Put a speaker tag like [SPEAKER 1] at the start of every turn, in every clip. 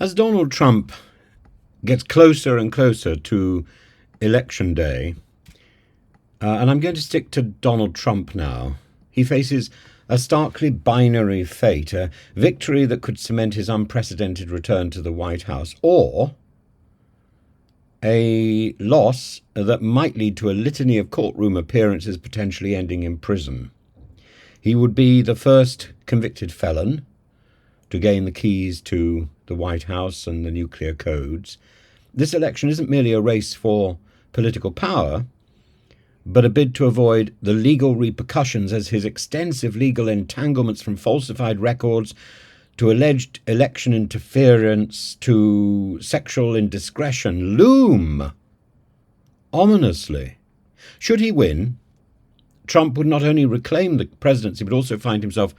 [SPEAKER 1] As Donald Trump gets closer and closer to Election Day, and I'm going to stick to Donald Trump now, he faces a starkly binary fate, a victory that could cement his unprecedented return to the White House, or a loss that might lead to a litany of courtroom appearances potentially ending in prison. He would be the first convicted felon to gain the keys to the White House and the nuclear codes. This election isn't merely a race for political power, but a bid to avoid the legal repercussions, as his extensive legal entanglements, from falsified records to alleged election interference to sexual indiscretion, loom ominously. Should he win, Trump would not only reclaim the presidency but also find himself,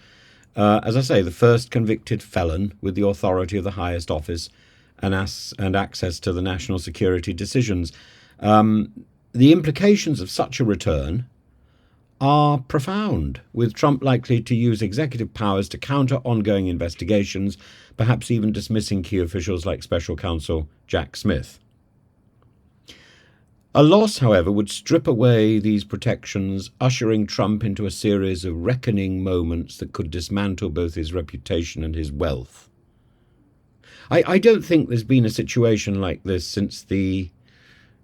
[SPEAKER 1] as I say, the first convicted felon with the authority of the highest office and access to the national security decisions. The implications of such a return are profound, with Trump likely to use executive powers to counter ongoing investigations, perhaps even dismissing key officials like Special Counsel Jack Smith. A loss, however, would strip away these protections, ushering Trump into a series of reckoning moments that could dismantle both his reputation and his wealth. I don't think there's been a situation like this since the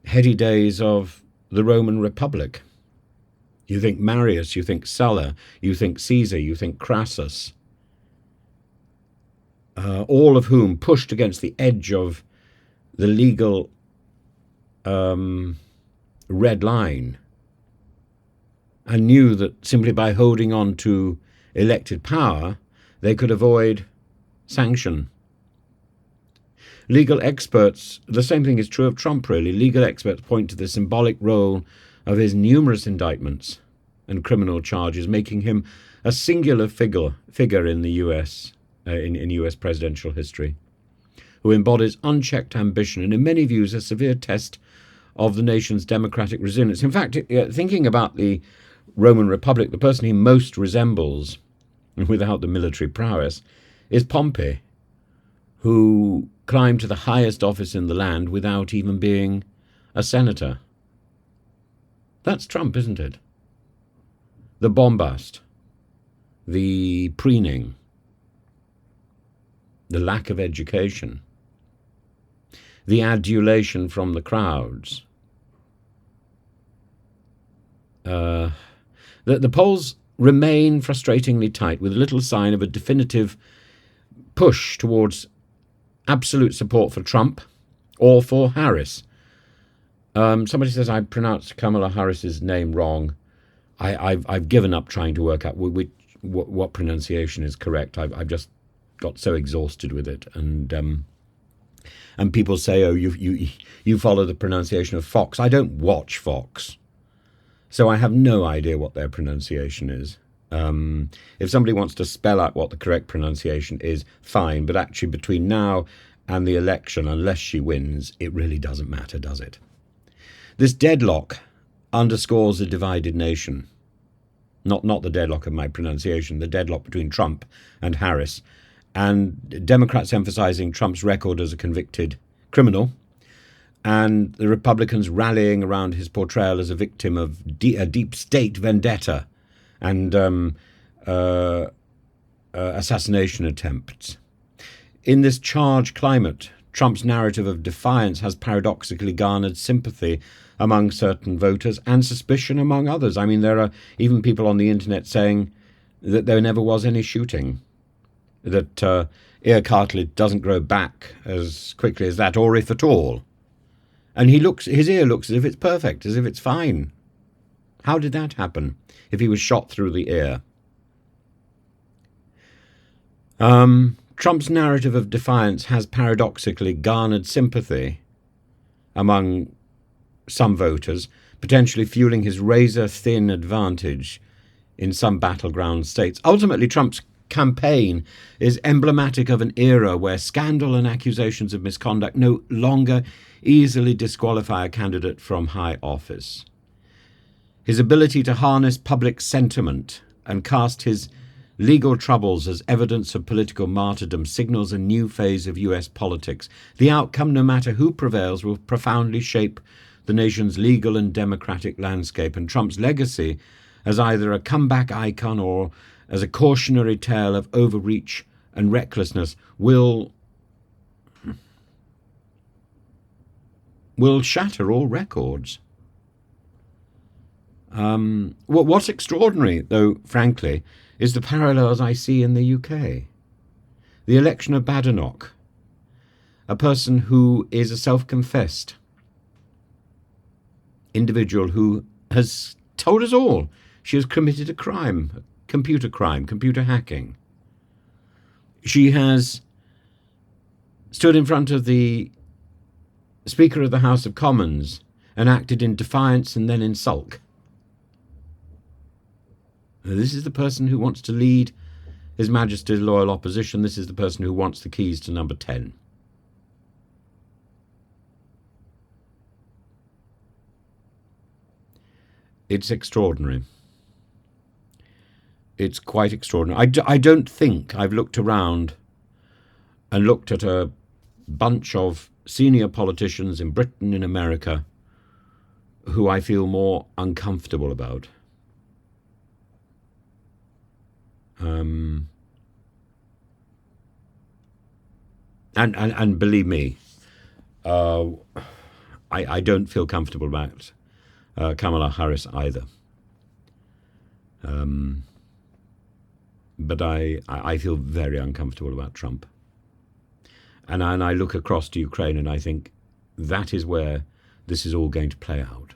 [SPEAKER 1] heady days of the Roman Republic. You think Marius, you think Sulla, you think Caesar, you think Crassus, all of whom pushed against the edge of the legal red line and knew that simply by holding on to elected power, they could avoid sanction. Legal experts, the same thing is true of Trump really, legal experts point to the symbolic role of his numerous indictments and criminal charges, making him a singular figure in the US, in US presidential history, who embodies unchecked ambition and in many views a severe test of the nation's democratic resilience. In fact, thinking about the Roman Republic, the person he most resembles, without the military prowess, is Pompey, who climbed to the highest office in the land without even being a senator. That's Trump, isn't it? The bombast, the preening, the lack of education, the adulation from the crowds. The polls remain frustratingly tight, with little sign of a definitive push towards absolute support for Trump or for Harris. Somebody says I pronounced Kamala Harris's name wrong. I've given up trying to work out what pronunciation is correct. I've just got so exhausted with it, and people say, oh, you follow the pronunciation of Fox. I don't watch Fox, so I have no idea what their pronunciation is. If somebody wants to spell out what the correct pronunciation is, fine. But actually, between now and the election, unless she wins, it really doesn't matter, does it? This deadlock underscores a divided nation. Not the deadlock of my pronunciation, the deadlock between Trump and Harris, and Democrats emphasizing Trump's record as a convicted criminal, and the Republicans rallying around his portrayal as a victim of a deep state vendetta and assassination attempts. In this charged climate, Trump's narrative of defiance has paradoxically garnered sympathy among certain voters and suspicion among others. I mean, there are even people on the internet saying that there never was any shooting, that ear cartilage doesn't grow back as quickly as that, or if at all. And his ear looks as if it's perfect, as if it's fine. How did that happen if he was shot through the ear? Trump's narrative of defiance has paradoxically garnered sympathy among some voters, potentially fueling his razor-thin advantage in some battleground states. Ultimately, Trump's campaign is emblematic of an era where scandal and accusations of misconduct no longer easily disqualify a candidate from high office. His ability to harness public sentiment and cast his legal troubles as evidence of political martyrdom signals a new phase of US politics. The outcome, no matter who prevails, will profoundly shape the nation's legal and democratic landscape, and Trump's legacy as either a comeback icon or as a cautionary tale of overreach and recklessness will shatter all records. What's extraordinary, though, frankly, is the parallels I see in the UK. The election of Badenock, a person who is a self-confessed individual who has told us all she has committed a crime, computer hacking. She has stood in front of the Speaker of the House of Commons and acted in defiance and then in sulk. This is the person who wants to lead His Majesty's loyal opposition. This is the person who wants the keys to number 10. It's extraordinary. It's quite extraordinary. I don't think I've looked around and looked at a bunch of senior politicians in Britain, in America, who I feel more uncomfortable about. And believe me, I don't feel comfortable about Kamala Harris either. But I feel very uncomfortable about Trump. And I look across to Ukraine and I think that is where this is all going to play out.